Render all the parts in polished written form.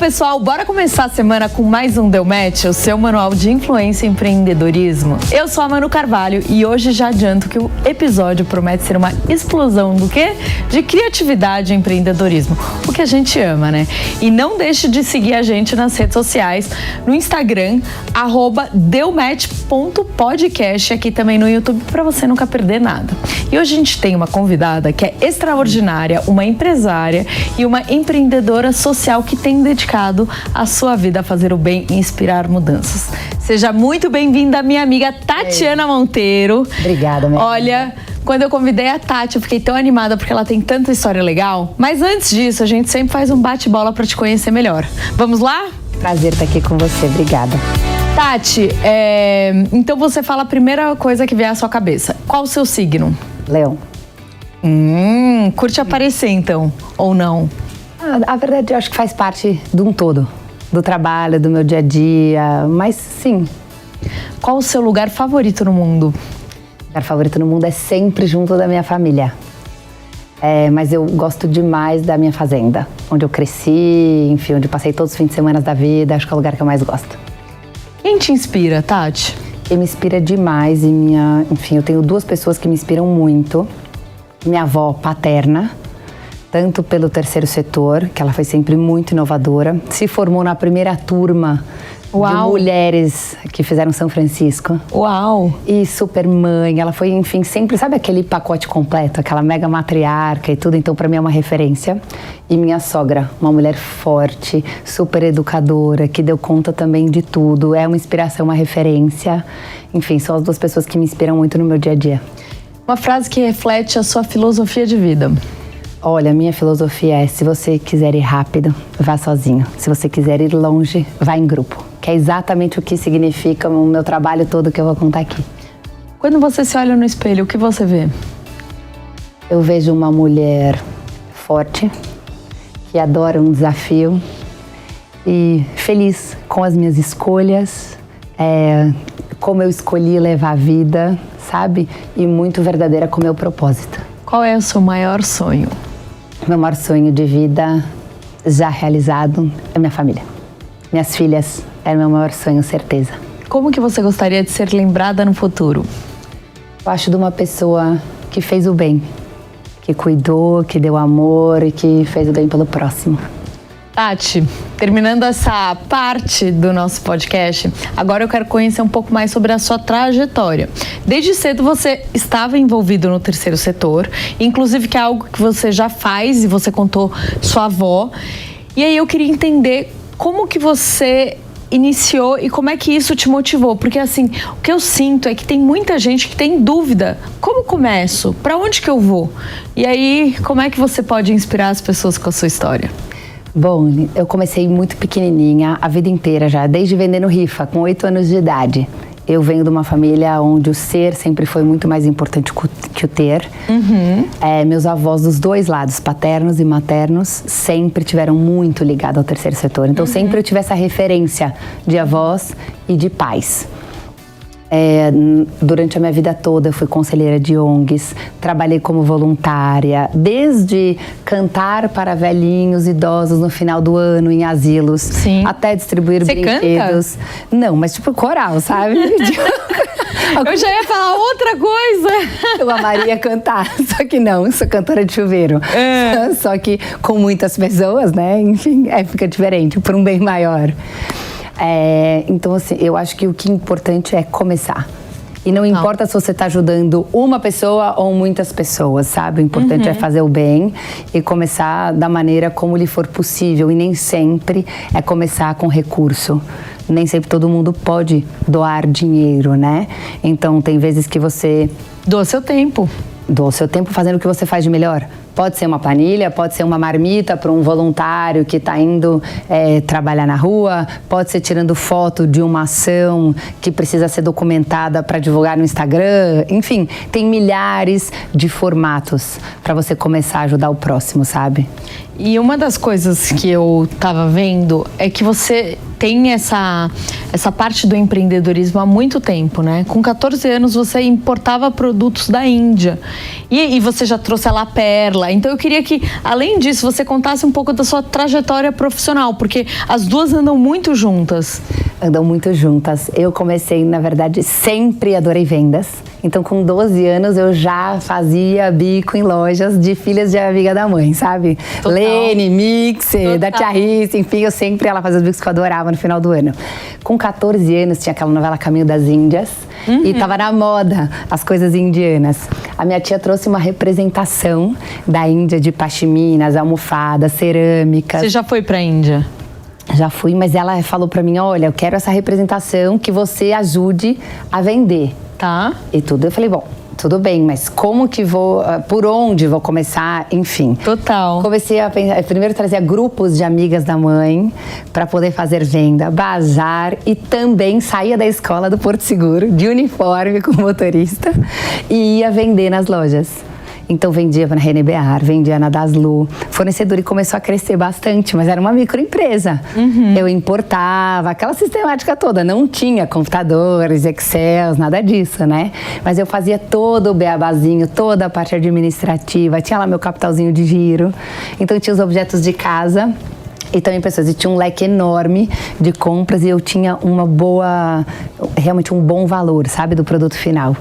pessoal, bora começar a semana com mais um Deu Match, o seu manual de influência e empreendedorismo. Eu sou a Manu Carvalho e hoje já adianto que o episódio promete ser uma explosão do quê? De criatividade e empreendedorismo, o que a gente ama, né? E não deixe de seguir a gente nas redes sociais, no Instagram, @deumatch.podcast, aqui também no YouTube, para você nunca perder nada. E hoje a gente tem uma convidada que é extraordinária, uma empresária e uma empreendedora social que tem dedicado a sua vida a fazer o bem e inspirar mudanças. Seja muito bem-vinda, minha amiga Tatiana Monteiro. Obrigada, minha Olha, quando eu convidei a Tati, eu fiquei tão animada porque ela tem tanta história legal. Mas antes disso, a gente sempre faz um bate-bola para te conhecer melhor. Vamos lá? Prazer estar aqui com você, obrigada. Tati, então você fala a primeira coisa que vier à sua cabeça. Qual o seu signo? Leão. Curte aparecer então, ou não? A verdade, eu acho que faz parte de um todo. Do trabalho, do meu dia a dia, mas sim. Qual o seu lugar favorito no mundo? O lugar favorito no mundo é sempre junto da minha família. Mas eu gosto demais da minha fazenda, onde eu cresci, enfim, onde eu passei todos os fins de semana da vida, acho que é o lugar que eu mais gosto. Quem te inspira, Tati? Quem me inspira demais, enfim, eu tenho duas pessoas que me inspiram muito. Minha avó paterna, tanto pelo terceiro setor, que ela foi sempre muito inovadora, se formou na primeira turma de mulheres que fizeram São Francisco. Uau! E super mãe, ela foi, enfim, sempre, sabe aquele pacote completo, aquela mega matriarca e tudo, então pra mim é uma referência. E minha sogra, uma mulher forte, super educadora, que deu conta também de tudo, é uma inspiração, uma referência. Enfim, são as duas pessoas que me inspiram muito no meu dia a dia. Uma frase que reflete a sua filosofia de vida. Olha, a minha filosofia é: se você quiser ir rápido, vá sozinho. Se você quiser ir longe, vá em grupo. Que é exatamente o que significa o meu trabalho todo que eu vou contar aqui. Quando você se olha no espelho, o que você vê? Eu vejo uma mulher forte, que adora um desafio e feliz com as minhas escolhas, como eu escolhi levar a vida, sabe? E muito verdadeira com o meu propósito. Qual é o seu maior sonho? Meu maior sonho de vida já realizado é minha família. Minhas filhas é o meu maior sonho, certeza. Como que você gostaria de ser lembrada no futuro? Eu acho de uma pessoa que fez o bem, que cuidou, que deu amor e que fez o bem pelo próximo. Tati, terminando essa parte do nosso podcast, agora eu quero conhecer um pouco mais sobre a sua trajetória. Desde cedo você estava envolvido no terceiro setor, inclusive que é algo que você já faz e você contou sua avó. E aí eu queria entender como que você iniciou e como é que isso te motivou, porque assim, o que eu sinto é que tem muita gente que tem dúvida, como começo? Para onde que eu vou? E aí, como é que você pode inspirar as pessoas com a sua história? Bom, eu comecei muito pequenininha, a vida inteira já, desde vendendo rifa, com 8 anos de idade. Eu venho de uma família onde o ser sempre foi muito mais importante que o ter. Meus avós dos dois lados, paternos e maternos, sempre tiveram muito ligado ao terceiro setor. Então sempre eu tive essa referência de avós e de pais. Durante a minha vida toda eu fui conselheira de ONGs, trabalhei como voluntária, desde cantar para velhinhos, idosos no final do ano em asilos, Sim. até distribuir brinquedos. Canta? Não, mas tipo coral, sabe? Eu já ia falar outra coisa. Eu amaria cantar, só que não, sou cantora de chuveiro. Só que com muitas pessoas, né? Enfim, fica diferente, por um bem maior. Então, assim, eu acho que o que é importante é começar. E não importa se você está ajudando uma pessoa ou muitas pessoas, sabe? O importante é fazer o bem e começar da maneira como lhe for possível. E nem sempre é começar com recurso. Nem sempre todo mundo pode doar dinheiro, né? Então, tem vezes que você... Doa seu tempo. Doa seu tempo fazendo o que você faz de melhor. Pode ser uma planilha, pode ser uma marmita para um voluntário que está indo trabalhar na rua, pode ser tirando foto de uma ação que precisa ser documentada para divulgar no Instagram. Enfim, tem milhares de formatos para você começar a ajudar o próximo, sabe? E uma das coisas que eu tava vendo é que você tem essa parte do empreendedorismo há muito tempo, né? Com 14 anos você importava produtos da Índia e você já trouxe a La Perla. Então eu queria que, além disso, você contasse um pouco da sua trajetória profissional, porque as duas andam muito juntas. Andam muito juntas. Eu comecei, na verdade, sempre adorei vendas. Então, com 12 anos, eu já fazia bico em lojas de filhas de amiga da mãe, sabe? Total. Lene, Mixer, da Tia Rita, enfim, eu sempre ela fazia os bicos que eu adorava no final do ano. Com 14 anos, tinha aquela novela Caminho das Índias e tava na moda as coisas indianas. A minha tia trouxe uma representação da Índia de pashminas, almofadas, cerâmicas. Você já foi pra Índia? Já fui, mas ela falou pra mim, olha, eu quero essa representação que você ajude a vender. Tá. E tudo. Eu falei, bom, tudo bem, mas como que vou, por onde vou começar, enfim. Total. Comecei a pensar, primeiro trazia grupos de amigas da mãe para poder fazer venda, bazar e também saía da escola do Porto Seguro, de uniforme com motorista e ia vender nas lojas. Então vendia na René Bear, vendia na Daslu. Fornecedor e começou a crescer bastante, mas era uma microempresa. Eu importava, aquela sistemática toda. Não tinha computadores, Excel, nada disso, né? Mas eu fazia todo o beabazinho, toda a parte administrativa. Tinha lá meu capitalzinho de giro. Então tinha os objetos de casa. E também pessoas, e tinha um leque enorme de compras e eu tinha realmente um bom valor, sabe, do produto final.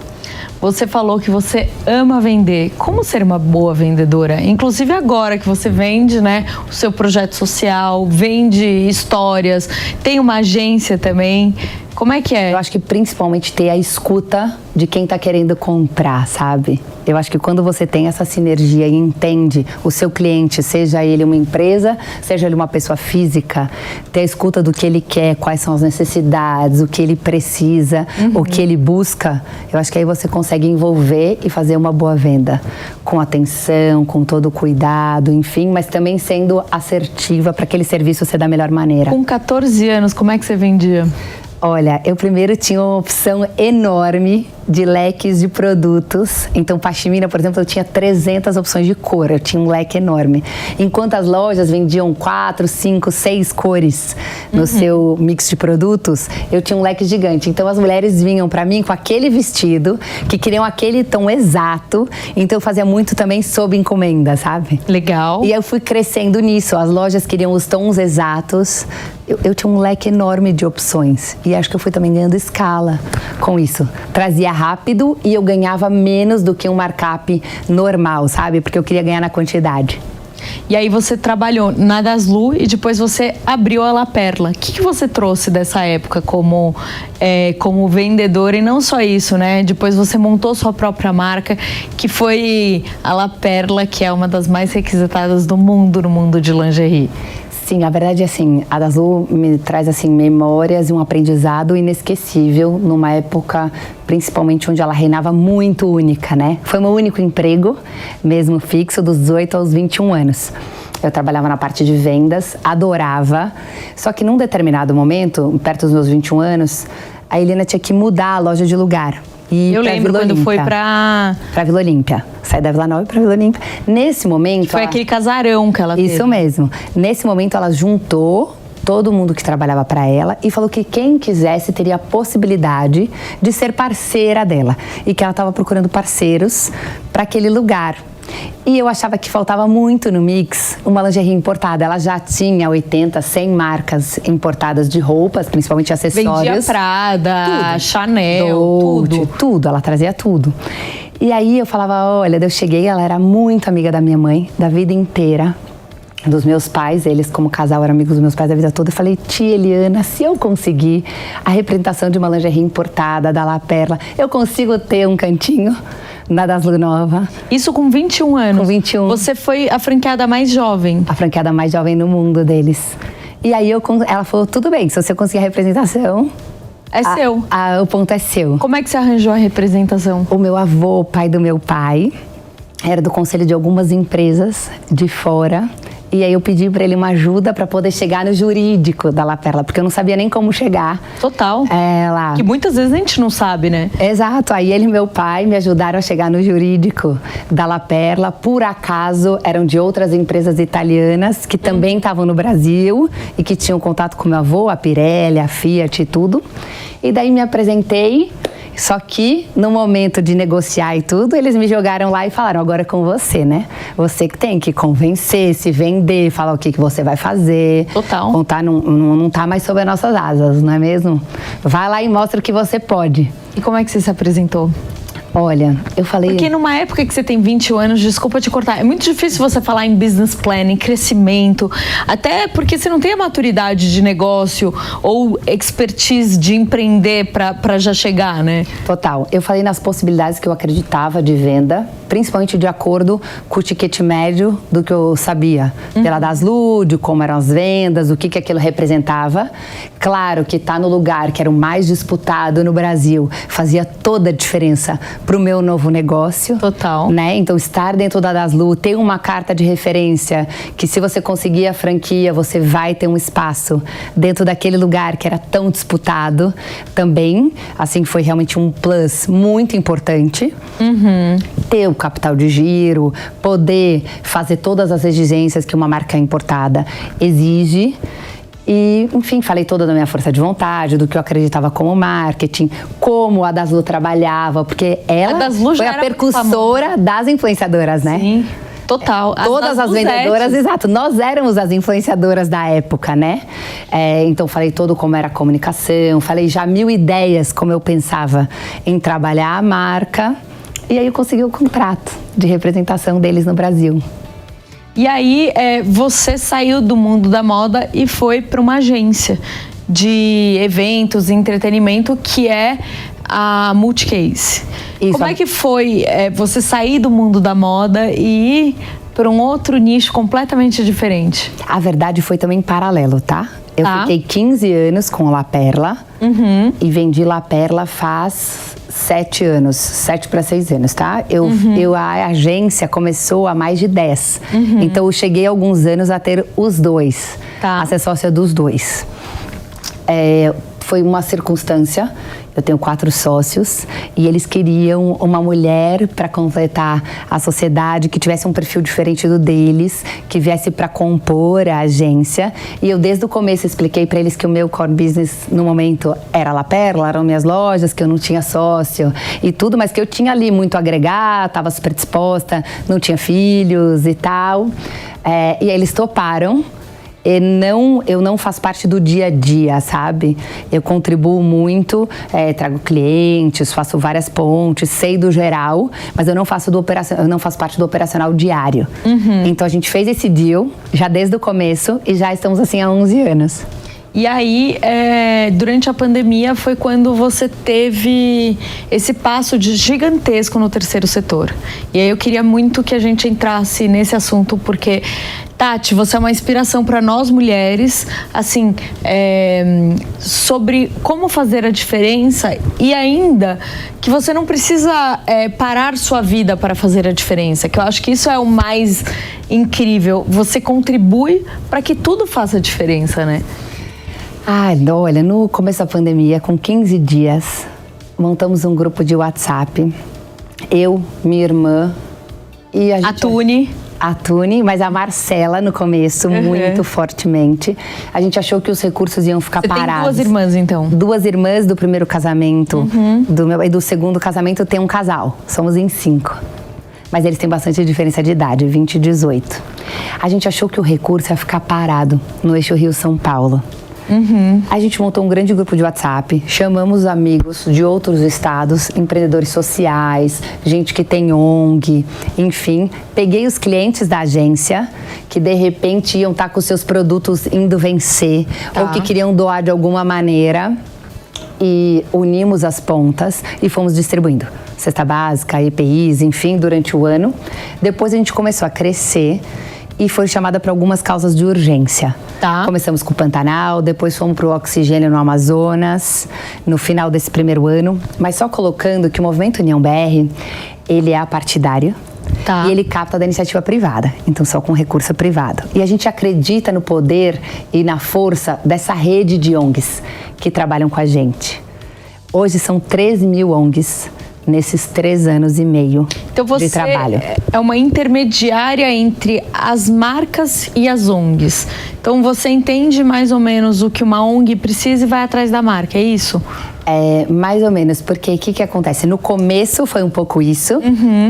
Você falou que você ama vender. Como ser uma boa vendedora? Inclusive agora que você vende, né, o seu projeto social, vende histórias, tem uma agência também. Como é que é? Eu acho que principalmente ter a escuta de quem tá querendo comprar, sabe? Eu acho que quando você tem essa sinergia e entende o seu cliente, seja ele uma empresa, seja ele uma pessoa física, ter a escuta do que ele quer, quais são as necessidades, o que ele precisa, o que ele busca, eu acho que aí você consegue envolver e fazer uma boa venda. Com atenção, com todo o cuidado, enfim, mas também sendo assertiva para aquele serviço ser da melhor maneira. Com 14 anos, como é que você vendia? Olha, eu primeiro tinha uma opção enorme de leques de produtos. Então, pashmina, por exemplo, eu tinha 300 opções de cor. Eu tinha um leque enorme. Enquanto as lojas vendiam 4, 5, 6 cores no seu mix de produtos, eu tinha um leque gigante. Então, as mulheres vinham pra mim com aquele vestido, que queriam aquele tom exato. Então, eu fazia muito também sob encomenda, sabe? Legal. E eu fui crescendo nisso. As lojas queriam os tons exatos. Eu tinha um leque enorme de opções. E acho que eu fui também ganhando escala com isso. Trazia rápido e eu ganhava menos do que um markup normal, sabe? Porque eu queria ganhar na quantidade. E aí você trabalhou na Daslu e depois você abriu a La Perla. O que você trouxe dessa época como vendedora? E não só isso, né? Depois você montou sua própria marca, que foi a La Perla, que é uma das mais requisitadas do mundo, no mundo de lingerie. Sim, a verdade é assim, a Daslu me traz assim memórias e um aprendizado inesquecível numa época, principalmente onde ela reinava muito única, né? Foi meu único emprego, mesmo fixo, dos 18 aos 21 anos. Eu trabalhava na parte de vendas, adorava, só que num determinado momento, perto dos meus 21 anos, a Helena tinha que mudar a loja de lugar. E eu lembro quando foi pra Vila Olímpia. Saí da Vila Nova pra Vila Olímpia. Nesse momento... Foi aquele casarão que ela teve. Isso mesmo. Nesse momento, ela juntou todo mundo que trabalhava para ela e falou que quem quisesse teria a possibilidade de ser parceira dela. E que ela estava procurando parceiros para aquele lugar. E eu achava que faltava muito no mix uma lingerie importada. Ela já tinha 80, 100 marcas importadas de roupas, principalmente acessórios. Vendia Prada, tudo. Chanel, Dolce, tudo. Ela trazia tudo. E aí eu falava, olha, eu cheguei, ela era muito amiga da minha mãe, da vida inteira. Dos meus pais, eles como casal eram amigos dos meus pais da vida toda. Eu falei, tia Eliana, se eu conseguir a representação de uma lingerie importada da La Perla, eu consigo ter um cantinho na Daslu Nova. Isso com 21 anos? Com 21. Você foi a franqueada mais jovem? A franqueada mais jovem no mundo deles. E aí ela falou, tudo bem, se você conseguir a representação... É seu. O ponto é seu. Como é que você arranjou a representação? O meu avô, pai do meu pai, era do conselho de algumas empresas de fora E aí eu pedi para ele uma ajuda para poder chegar no jurídico da La Perla, porque eu não sabia nem como chegar. Total. Lá. Que muitas vezes a gente não sabe, né? Exato. Aí ele e meu pai me ajudaram a chegar no jurídico da La Perla. Por acaso, eram de outras empresas italianas que também estavam no Brasil e que tinham contato com meu avô, a Pirelli, a Fiat e tudo. E daí me apresentei. Só que, no momento de negociar e tudo, eles me jogaram lá e falaram, agora é com você, né? Você que tem que convencer, se vender, falar o que você vai fazer. Total. Não tá mais sob as nossas asas, não é mesmo? Vai lá e mostra o que você pode. E como é que você se apresentou? Olha, eu falei... Porque numa época que você tem 20 anos, desculpa te cortar, é muito difícil você falar em business plan, em crescimento, até porque você não tem a maturidade de negócio ou expertise de empreender para já chegar, né? Total. Eu falei nas possibilidades que eu acreditava de venda, principalmente de acordo com o ticket médio do que eu sabia. Pela Daslu, de como eram as vendas, o que aquilo representava. Claro que tá no lugar que era o mais disputado no Brasil fazia toda a diferença para o meu novo negócio. Total. Né? Então, estar dentro da Daslu, ter uma carta de referência que se você conseguir a franquia, você vai ter um espaço dentro daquele lugar que era tão disputado também. Assim, foi realmente um plus muito importante. Ter o capital de giro, poder fazer todas as exigências que uma marca importada exige. E, enfim, falei toda da minha força de vontade, do que eu acreditava como marketing, como a Daslu trabalhava, porque ela foi a percussora das influenciadoras, né? Sim, total. Todas as vendedoras, exato. Nós éramos as influenciadoras da época, né? Então, falei todo como era a comunicação, falei já 1000 ideias como eu pensava em trabalhar a marca. E aí eu consegui o contrato de representação deles no Brasil. E aí, você saiu do mundo da moda e foi para uma agência de eventos e entretenimento que é a Multicase. Isso. Como é que foi você sair do mundo da moda e ir para um outro nicho completamente diferente? A verdade foi também paralelo, tá? Eu fiquei 15 anos com La Perla e vendi La Perla faz 7 anos, 7 para 6 anos, tá? A agência começou há mais de 10. Então, eu cheguei há alguns anos a ter os dois, a ser sócia dos dois. Foi uma circunstância, eu tenho 4 sócios e eles queriam uma mulher para completar a sociedade, que tivesse um perfil diferente do deles, que viesse para compor a agência. E eu desde o começo expliquei para eles que o meu core business no momento era La Perla, eram minhas lojas, que eu não tinha sócio e tudo, mas que eu tinha ali muito a agregar, estava super disposta, não tinha filhos e tal. E aí eles toparam. Eu não faço parte do dia a dia, sabe? Eu contribuo muito, trago clientes, faço várias pontes, sei do geral, mas eu não faço parte do operacional diário. Então a gente fez esse deal já desde o começo e já estamos assim há 11 anos. E aí, durante a pandemia, foi quando você teve esse passo gigantesco no terceiro setor. E aí eu queria muito que a gente entrasse nesse assunto, porque, Tati, você é uma inspiração para nós mulheres, assim, sobre como fazer a diferença e ainda que você não precisa parar sua vida para fazer a diferença, que eu acho que isso é o mais incrível. Você contribui para que tudo faça diferença, né? Olha, no começo da pandemia, com 15 dias, montamos um grupo de WhatsApp. Eu, minha irmã e a gente... A Tune, mas a Marcela no começo, muito fortemente. A gente achou que os recursos iam ficar parados. Tem 2 irmãs, então? 2 irmãs do primeiro casamento. E do segundo casamento tem um casal. Somos em 5. Mas eles têm bastante diferença de idade, 20 e 18. A gente achou que o recurso ia ficar parado no eixo Rio-São Paulo. A gente montou um grande grupo de WhatsApp, chamamos amigos de outros estados, empreendedores sociais, gente que tem ONG, enfim. Peguei os clientes da agência que de repente iam estar com seus produtos indo vencer ou que queriam doar de alguma maneira e unimos as pontas e fomos distribuindo. Cesta básica, EPIs, enfim, durante o ano. Depois a gente começou a crescer e foi chamada para algumas causas de urgência. Começamos com o Pantanal, depois fomos para o oxigênio no Amazonas, no final desse primeiro ano. Mas só colocando que o Movimento União BR, ele é apartidário. Tá. E ele capta da iniciativa privada, então só com recurso privado. E a gente acredita no poder e na força dessa rede de ONGs que trabalham com a gente. Hoje são 13 mil ONGs nesses 3 anos e meio então de trabalho. É uma intermediária entre as marcas e as ONGs. Então você entende mais ou menos o que uma ONG precisa e vai atrás da marca, é isso? Mais ou menos, porque o que acontece? No começo foi um pouco isso,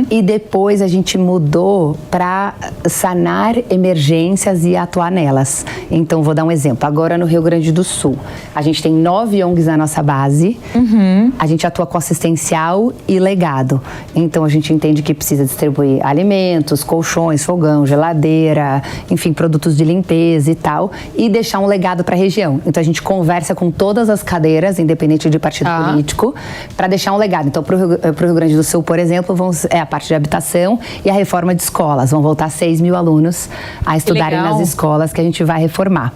e depois a gente mudou para sanar emergências e atuar nelas. Então, vou dar um exemplo. Agora no Rio Grande do Sul, a gente tem 9 ONGs na nossa base, a gente atua com assistencial e legado. Então, a gente entende que precisa distribuir alimentos, colchões, fogão, geladeira, enfim, produtos de limpeza e tal, e deixar um legado para a região. Então, a gente conversa com todas as cadeiras, independente de partido político, para deixar um legado. Então, para o Rio Grande do Sul, por exemplo, é a parte de habitação e a reforma de escolas. Vão voltar 6 mil alunos a estudarem nas escolas que a gente vai reformar.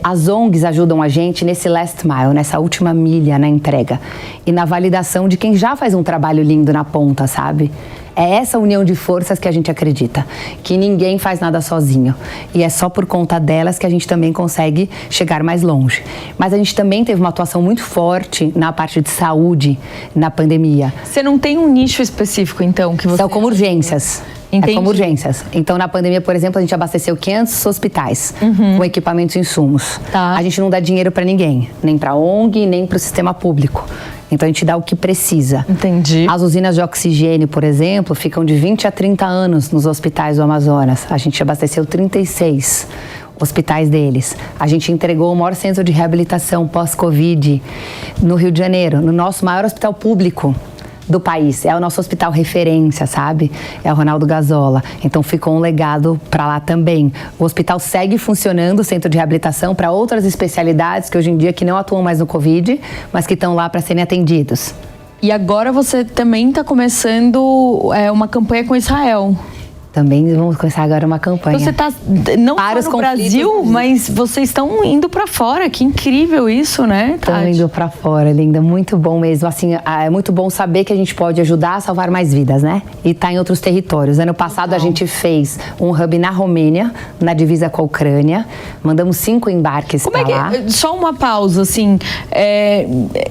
As ONGs ajudam a gente nesse last mile, nessa última milha na entrega e na validação de quem já faz um trabalho lindo na ponta, sabe? É essa união de forças que a gente acredita, que ninguém faz nada sozinho. E é só por conta delas que a gente também consegue chegar mais longe. Mas a gente também teve uma atuação muito forte na parte de saúde na pandemia. Você não tem um nicho específico, então, que você... São como urgências. Entendi. É como urgências. Então, na pandemia, por exemplo, a gente abasteceu 500 hospitais com equipamentos e insumos. Tá. A gente não dá dinheiro para ninguém, nem para ONG, nem para o sistema público. Então, a gente dá o que precisa. Entendi. As usinas de oxigênio, por exemplo, ficam de 20 a 30 anos nos hospitais do Amazonas. A gente abasteceu 36 hospitais deles. A gente entregou o maior centro de reabilitação pós-Covid no Rio de Janeiro, no nosso maior hospital público do país. É o nosso hospital referência, sabe? É o Ronaldo Gazola. Então ficou um legado para lá também. O hospital segue funcionando, o centro de reabilitação, para outras especialidades que hoje em dia que não atuam mais no Covid, mas que estão lá para serem atendidos. E agora você também está começando uma campanha com Israel. Também vamos começar agora uma campanha. Você está não para só no Brasil, mas vocês estão indo para fora. Que incrível isso, né, Tati? Estamos indo para fora, linda. Muito bom mesmo. Assim, é muito bom saber que a gente pode ajudar a salvar mais vidas, né? E tá em outros territórios. Ano passado a gente fez um hub na Romênia, na divisa com a Ucrânia. Mandamos 5 embarques para lá. Só uma pausa, assim.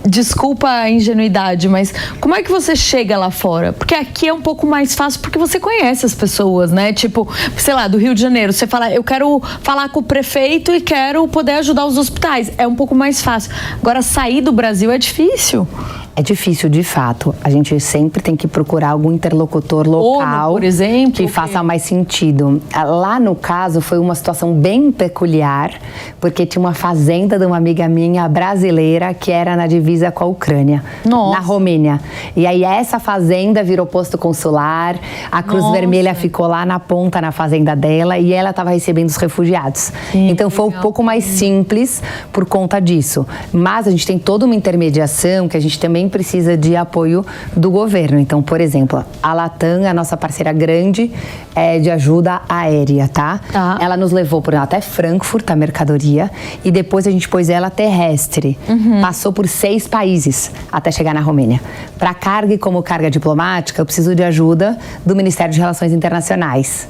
Desculpa a ingenuidade, mas como é que você chega lá fora? Porque aqui é um pouco mais fácil, porque você conhece as pessoas, né? Tipo, sei lá, do Rio de Janeiro, você fala, eu quero falar com o prefeito e quero poder ajudar os hospitais. É um pouco mais fácil. Agora, sair do Brasil é difícil. É difícil, de fato. A gente sempre tem que procurar algum interlocutor local, por exemplo, que faça mais sentido. Lá, no caso, foi uma situação bem peculiar, porque tinha uma fazenda de uma amiga minha brasileira que era na divisa com a Ucrânia, na Romênia. E aí essa fazenda virou posto consular, a Cruz Vermelha ficou lá na ponta, na fazenda dela, e ela estava recebendo os refugiados. Então foi um pouco mais simples por conta disso. Mas a gente tem toda uma intermediação que a gente também precisa de apoio do governo. Então, por exemplo, a Latam, a nossa parceira grande de ajuda aérea, tá? Ela nos levou até Frankfurt, a mercadoria, e depois a gente pôs ela terrestre. Passou por 6 países até chegar na Romênia. Para carga e como carga diplomática, eu preciso de ajuda do Ministério de Relações Internacionais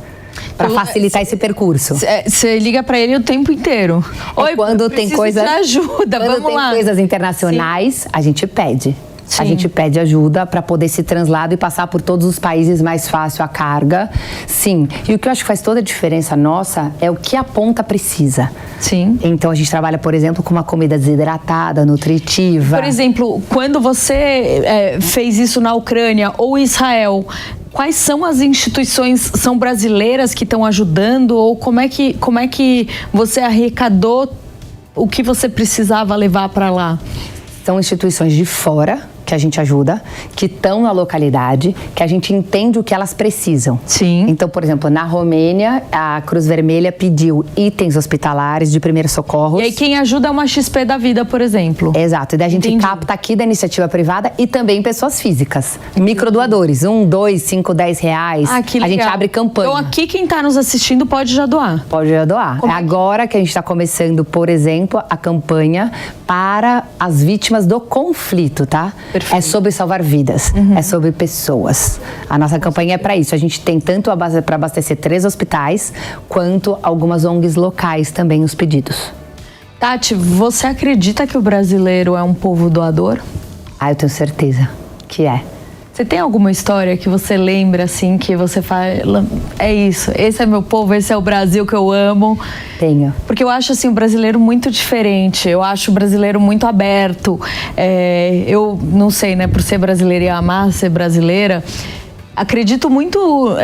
para facilitar esse percurso. Você liga para ele o tempo inteiro. Oi, quando tem coisa de ajuda, quando vamos tem lá. Coisas internacionais, a gente pede. Sim. A gente pede ajuda para poder esse traslado e passar por todos os países mais fácil a carga. Sim. E o que eu acho que faz toda a diferença nossa é o que a ponta precisa. Sim. Então a gente trabalha, por exemplo, com uma comida desidratada, nutritiva. Por exemplo, quando você fez isso na Ucrânia ou Israel, quais são as instituições, são brasileiras que estão ajudando? Ou como é que você arrecadou o que você precisava levar para lá? São instituições de fora que a gente ajuda, que estão na localidade, que a gente entende o que elas precisam. Sim. Então, por exemplo, na Romênia, a Cruz Vermelha pediu itens hospitalares de primeiros socorros. E aí quem ajuda é uma XP da vida, por exemplo. Exato. E daí a gente capta aqui da iniciativa privada e também pessoas físicas. Microdoadores, 1, 2, 5, 10 reais. Que legal. A gente abre campanha. Então aqui quem está nos assistindo pode já doar. Pode já doar. É agora que a gente está começando, por exemplo, a campanha para as vítimas do conflito, tá? Perfeito. É sobre salvar vidas, é sobre pessoas. A nossa campanha é para isso. A gente tem tanto para abastecer 3 hospitais, quanto algumas ONGs locais também os pedidos. Tati, você acredita que o brasileiro é um povo doador? Eu tenho certeza que é. Você tem alguma história que você lembra, assim, que você fala, é isso, esse é meu povo, esse é o Brasil que eu amo? Tenho. Porque eu acho, assim, o brasileiro muito diferente, eu acho o brasileiro muito aberto. Eu não sei, né, por ser brasileira e amar ser brasileira, acredito muito,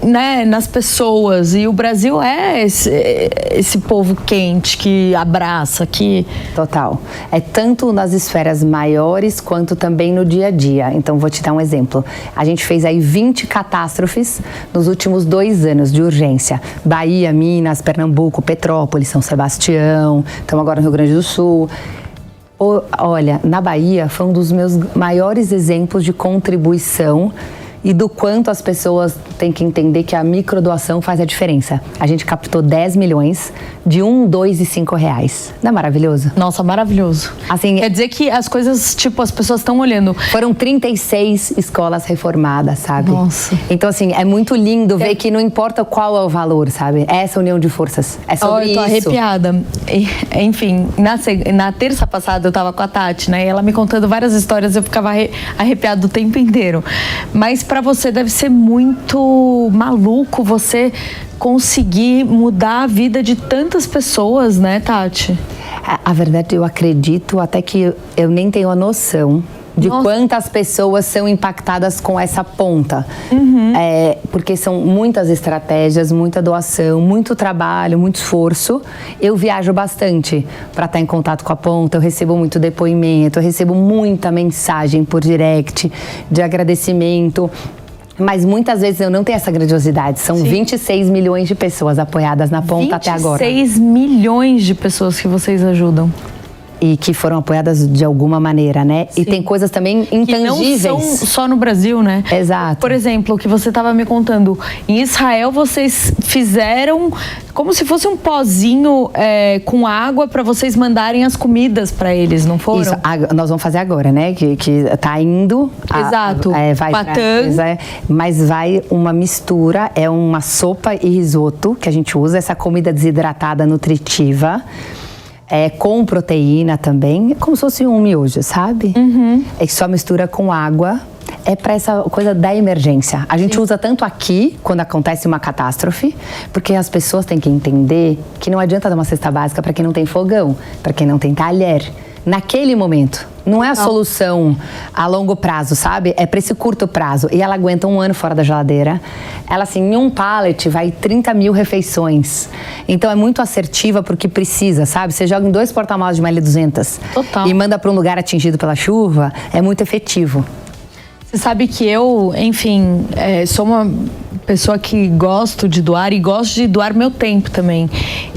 né, nas pessoas, e o Brasil é esse povo quente que abraça, que... Total. É tanto nas esferas maiores quanto também no dia a dia. Então, vou te dar um exemplo. A gente fez aí 20 catástrofes nos últimos 2 anos de urgência. Bahia, Minas, Pernambuco, Petrópolis, São Sebastião, estamos agora no Rio Grande do Sul. Olha, na Bahia foi um dos meus maiores exemplos de contribuição e do quanto as pessoas têm que entender que a microdoação faz a diferença. A gente captou 10 milhões de 1, 2 e 5 reais. Não é maravilhoso? Nossa, maravilhoso. Assim, quer dizer que as coisas, tipo, as pessoas estão olhando. Foram 36 escolas reformadas, sabe? Nossa. Então, assim, é muito lindo ver que não importa qual é o valor, sabe? É essa união de forças. É sobre isso. Eu tô arrepiada. Enfim, na terça passada eu tava com a Tati, né? E ela me contando várias histórias, eu ficava arrepiada o tempo inteiro. Mas pra você deve ser muito maluco você conseguir mudar a vida de tantas pessoas, né, Tati? A verdade, eu acredito até que eu nem tenho a noção de quantas pessoas são impactadas com essa ponta. Porque são muitas estratégias, muita doação, muito trabalho, muito esforço. Eu viajo bastante para estar em contato com a ponta, eu recebo muito depoimento, eu recebo muita mensagem por direct de agradecimento. Mas muitas vezes eu não tenho essa grandiosidade. São 26 milhões de pessoas apoiadas na ponta até agora. 26 milhões de pessoas que vocês ajudam. E que foram apoiadas de alguma maneira, né? Sim. E tem coisas também intangíveis. Que não são só no Brasil, né? Exato. Por exemplo, o que você estava me contando. Em Israel, vocês fizeram como se fosse um pozinho com água para vocês mandarem as comidas para eles, não foram? Isso, nós vamos fazer agora, né? Que tá indo. Exato. Vai mas vai uma mistura, é uma sopa e risoto que a gente usa, essa comida desidratada nutritiva. Com proteína também, como se fosse um miojo, sabe? É que só mistura com água. É para essa coisa da emergência. A gente usa tanto aqui, quando acontece uma catástrofe, porque as pessoas têm que entender que não adianta dar uma cesta básica para quem não tem fogão, para quem não tem talher. Naquele momento. Não é a solução a longo prazo, sabe? É para esse curto prazo. E ela aguenta 1 ano fora da geladeira. Ela, assim, em um pallet vai 30 mil refeições. Então é muito assertiva porque precisa, sabe? Você joga em 2 porta-malas de 1.200 e manda para um lugar atingido pela chuva, é muito efetivo. Você sabe que eu, enfim, sou uma pessoa que gosto de doar e gosto de doar meu tempo também.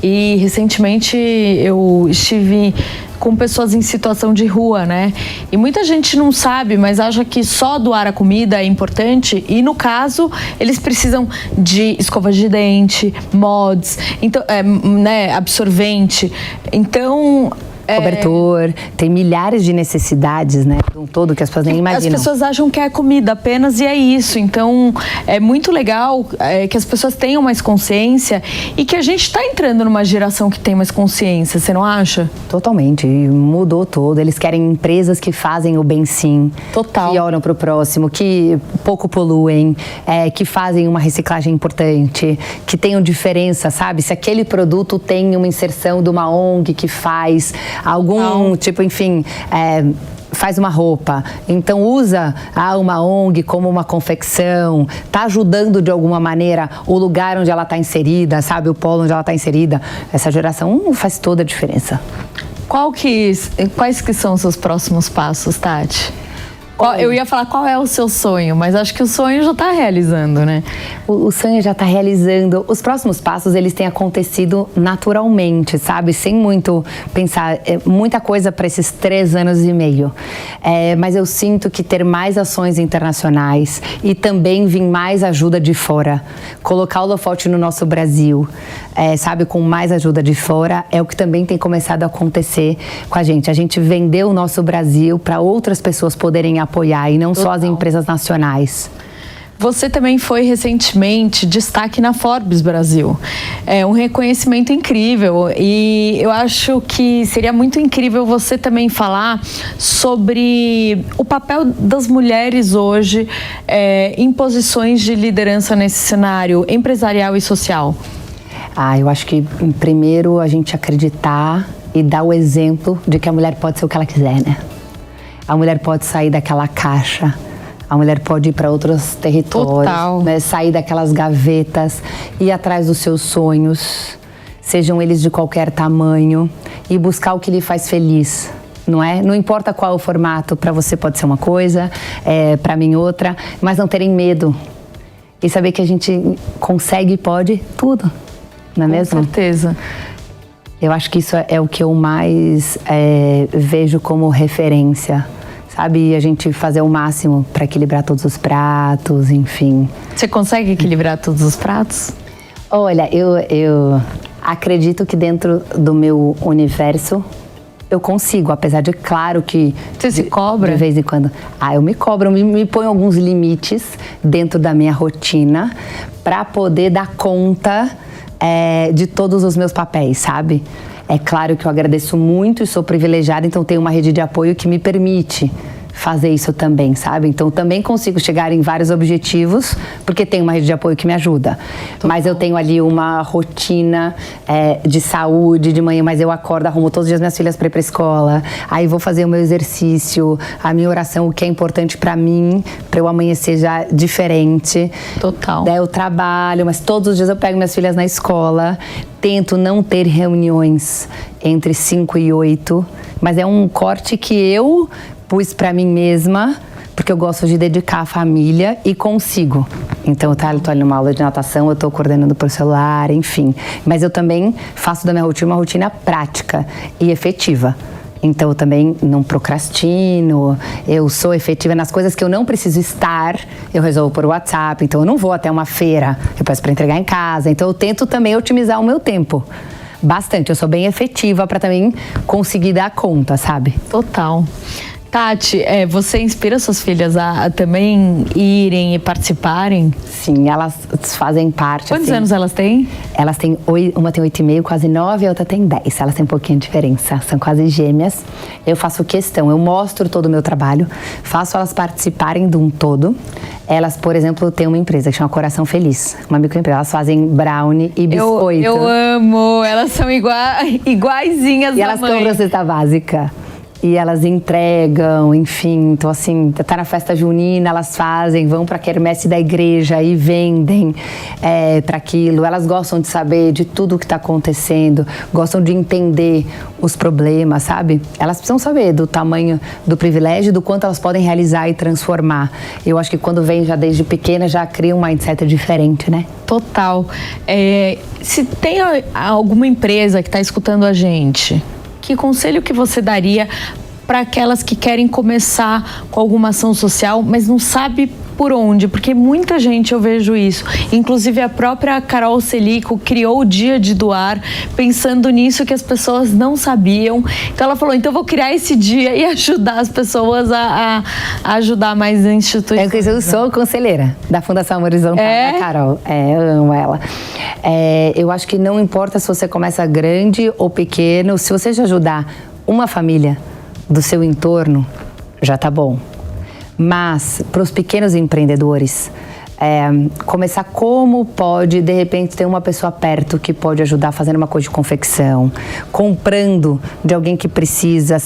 E recentemente eu estive com pessoas em situação de rua, né? E muita gente não sabe, mas acha que só doar a comida é importante. E no caso, eles precisam de escova de dente, mods, então, né, absorvente. Então... cobertor, tem milhares de necessidades, né, de um todo que as pessoas nem imaginam. As pessoas acham que é comida apenas e é isso. Então, é muito legal que as pessoas tenham mais consciência e que a gente está entrando numa geração que tem mais consciência, você não acha? Totalmente, mudou todo. Eles querem empresas que fazem o bem sim. Total. Que olham para o próximo, que pouco poluem, que fazem uma reciclagem importante, que tenham diferença, sabe? Se aquele produto tem uma inserção de uma ONG que faz algum tipo, enfim, faz uma roupa, então usa uma ONG como uma confecção, tá ajudando de alguma maneira o lugar onde ela está inserida, sabe, o polo onde ela está inserida. Essa geração faz toda a diferença. Quais que são os seus próximos passos, Tati? Eu ia falar qual é o seu sonho, mas acho que o sonho já está realizando, né? O sonho já está realizando. Os próximos passos, eles têm acontecido naturalmente, sabe? Sem muito pensar, muita coisa para esses 3 anos e meio. Mas eu sinto que ter mais ações internacionais e também vir mais ajuda de fora, colocar o holofote no nosso Brasil, sabe? Com mais ajuda de fora, é o que também tem começado a acontecer com a gente. A gente vendeu o nosso Brasil para outras pessoas poderem apoiar e não só as empresas nacionais. Você também foi recentemente destaque na Forbes Brasil. É um reconhecimento incrível e eu acho que seria muito incrível você também falar sobre o papel das mulheres hoje em posições de liderança nesse cenário empresarial e social. Eu acho que primeiro a gente acreditar e dar o exemplo de que a mulher pode ser o que ela quiser, né? A mulher pode sair daquela caixa, a mulher pode ir para outros territórios, né? Sair daquelas gavetas, ir atrás dos seus sonhos, sejam eles de qualquer tamanho, e buscar o que lhe faz feliz, não é? Não importa qual o formato, para você pode ser uma coisa, para mim outra, mas não terem medo e saber que a gente consegue e pode tudo, não é mesmo? Com certeza. Eu acho que isso é o que eu mais vejo como referência, sabe? E a gente fazer o máximo para equilibrar todos os pratos, enfim. Você consegue equilibrar todos os pratos? Olha, eu acredito que dentro do meu universo eu consigo, apesar de, claro que... Você se cobra? De vez em quando. Eu me cobro, me ponho alguns limites dentro da minha rotina para poder dar conta de todos os meus papéis, sabe? É claro que eu agradeço muito e sou privilegiada, então tenho uma rede de apoio que me permite fazer isso também, sabe? Então também consigo chegar em vários objetivos, porque tenho uma rede de apoio que me ajuda. Mas eu tenho ali uma rotina de saúde de manhã, mas eu acordo, arrumo todos os dias minhas filhas para ir para a escola, aí vou fazer o meu exercício, a minha oração, o que é importante para mim, para eu amanhecer já diferente. Total. Daí eu trabalho, mas todos os dias eu pego minhas filhas na escola, tento não ter reuniões entre 5 e 8, mas é um corte que eu pus para mim mesma, porque eu gosto de dedicar à família e consigo. Então, eu tô ali numa aula de natação, eu tô coordenando por celular, enfim. Mas eu também faço da minha rotina uma rotina prática e efetiva. Então, eu também não procrastino, eu sou efetiva nas coisas que eu não preciso estar, eu resolvo por WhatsApp, então eu não vou até uma feira, eu peço para entregar em casa. Então, eu tento também otimizar o meu tempo. Bastante, eu sou bem efetiva para também conseguir dar conta, sabe? Total. Tati, você inspira suas filhas a também irem e participarem? Sim, elas fazem parte. Quantos anos elas têm? Elas têm, uma tem 8,5, quase 9, a outra tem 10. Elas têm um pouquinho de diferença, são quase gêmeas. Eu faço questão, eu mostro todo o meu trabalho, faço elas participarem de um todo. Elas, por exemplo, têm uma empresa que chama Coração Feliz, uma microempresa. Elas fazem brownie e biscoito. Eu amo, elas são iguaizinhas da mãe. E elas compram cesta básica. E elas entregam, enfim, então assim, tá na festa junina, elas fazem, vão pra quermesse da igreja e vendem para aquilo. Elas gostam de saber de tudo o que tá acontecendo, gostam de entender os problemas, sabe? Elas precisam saber do tamanho do privilégio, do quanto elas podem realizar e transformar. Eu acho que quando vem já desde pequena, já cria um mindset diferente, né? Total. Se tem alguma empresa que tá escutando a gente, que conselho que você daria para aquelas que querem começar com alguma ação social, mas não sabe por onde? Porque muita gente, eu vejo isso. Inclusive a própria Carol Celico criou o Dia de Doar, pensando nisso que as pessoas não sabiam. Então ela falou, então eu vou criar esse dia e ajudar as pessoas a ajudar mais instituições. Eu sou conselheira da Fundação Amor Horizontal, da Carol. Eu amo ela. Eu acho que não importa se você começa grande ou pequeno, se você já ajudar uma família do seu entorno, já tá bom. Mas, para os pequenos empreendedores, Começar como pode, de repente, ter uma pessoa perto que pode ajudar fazendo uma coisa de confecção, comprando de alguém que precisa,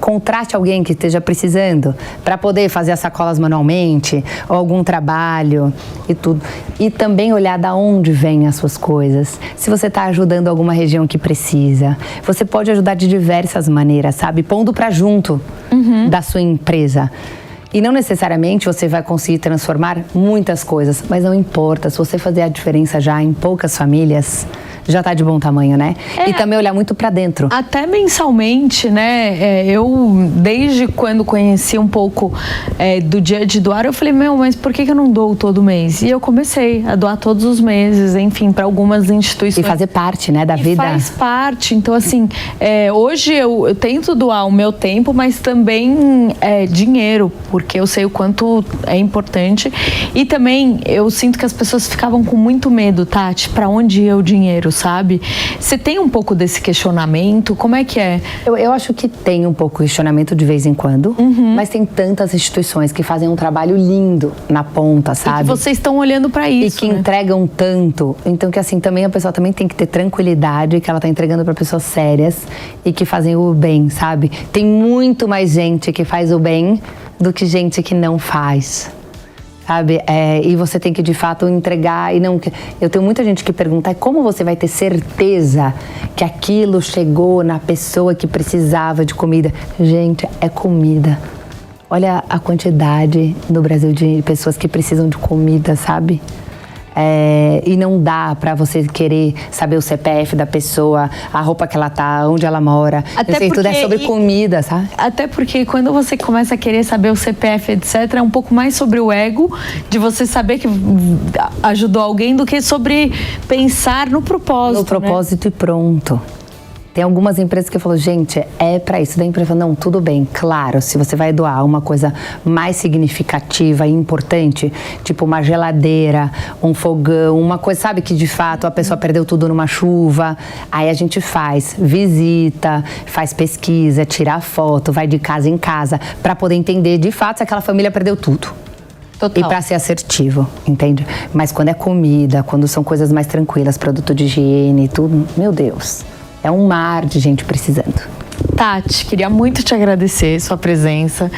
contrate alguém que esteja precisando para poder fazer as sacolas manualmente, ou algum trabalho e tudo. E também olhar da onde vêm as suas coisas. Se você está ajudando alguma região que precisa, você pode ajudar de diversas maneiras, sabe? Pondo para junto da sua empresa. E não necessariamente você vai conseguir transformar muitas coisas, mas não importa, se você fazer a diferença já em poucas famílias, já tá de bom tamanho, né? E também olhar muito pra dentro. Até mensalmente, né? Eu, desde quando conheci um pouco do dia de doar, eu falei, mas por que eu não dou todo mês? E eu comecei a doar todos os meses, enfim, para algumas instituições. E fazer parte, né, da vida. Faz parte. Então, assim, hoje eu tento doar o meu tempo, mas também dinheiro, porque eu sei o quanto é importante. E também eu sinto que as pessoas ficavam com muito medo, Tati, para onde ia o dinheiro, sabe? Você tem um pouco desse questionamento? Como é que é? Eu acho que tem um pouco de questionamento de vez em quando, mas tem tantas instituições que fazem um trabalho lindo na ponta, sabe? E que vocês estão olhando para isso, e que entregam tanto. Então que assim, também a pessoa também tem que ter tranquilidade que ela tá entregando para pessoas sérias e que fazem o bem, sabe? Tem muito mais gente que faz o bem do que gente que não faz. Sabe? E você tem que, de fato, entregar e não... Eu tenho muita gente que pergunta, como você vai ter certeza que aquilo chegou na pessoa que precisava de comida? Gente, é comida. Olha a quantidade no Brasil de pessoas que precisam de comida, sabe? E não dá pra você querer saber o CPF da pessoa, a roupa que ela tá, onde ela mora. Até porque, tudo é sobre comida, sabe? Até porque quando você começa a querer saber o CPF, etc., é um pouco mais sobre o ego, de você saber que ajudou alguém, do que sobre pensar no propósito. No propósito, né? E pronto. Tem algumas empresas que falam, gente, é pra isso. Da empresa fala, não, tudo bem, claro, se você vai doar uma coisa mais significativa e importante, tipo uma geladeira, um fogão, uma coisa, sabe, que de fato a pessoa perdeu tudo numa chuva, aí a gente faz visita, faz pesquisa, tira foto, vai de casa em casa, pra poder entender de fato se aquela família perdeu tudo. Total. E para ser assertivo, entende? Mas quando é comida, quando são coisas mais tranquilas, produto de higiene e tudo, meu Deus... É um mar de gente precisando. Tati, queria muito te agradecer sua presença.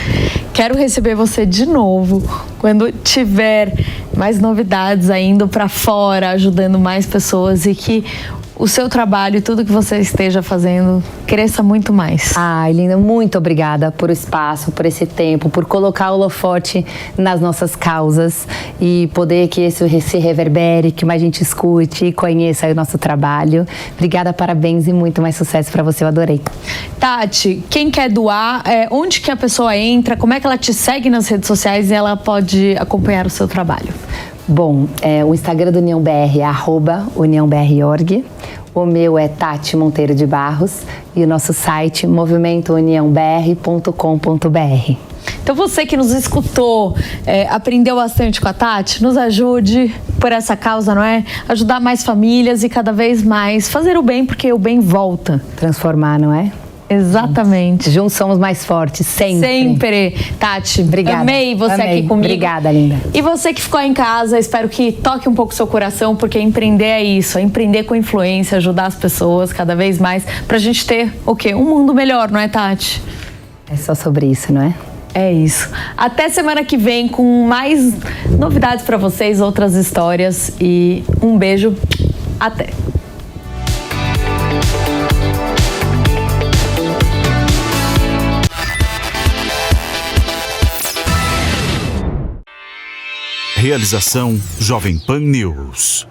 Quero receber você de novo quando tiver mais novidades indo para fora, ajudando mais pessoas e que o seu trabalho e tudo que você esteja fazendo cresça muito mais. Ai, linda, muito obrigada por o espaço, por esse tempo, por colocar o holofote nas nossas causas e poder que isso se reverbere, que mais gente escute e conheça o nosso trabalho. Obrigada, parabéns e muito mais sucesso para você, eu adorei. Tati, quem quer doar, onde que a pessoa entra, como é que ela te segue nas redes sociais e ela pode acompanhar o seu trabalho? Bom, o Instagram do União BR é @uniãobr.org. O meu é Tati Monteiro de Barros e o nosso site movimentouniãobr.com.br. Então você que nos escutou, aprendeu bastante com a Tati, nos ajude por essa causa, não é? Ajudar mais famílias e cada vez mais fazer o bem, porque o bem volta. Transformar, não é? Exatamente. Juntos somos mais fortes, sempre. Sempre. Tati, obrigada. Amei você aqui comigo. Obrigada, linda. E você que ficou em casa, espero que toque um pouco o seu coração, porque empreender é isso, é empreender com influência, ajudar as pessoas cada vez mais, pra gente ter o quê? Um mundo melhor, não é, Tati? É só sobre isso, não é? É isso. Até semana que vem com mais novidades pra vocês, outras histórias e um beijo. Até. Realização Jovem Pan News.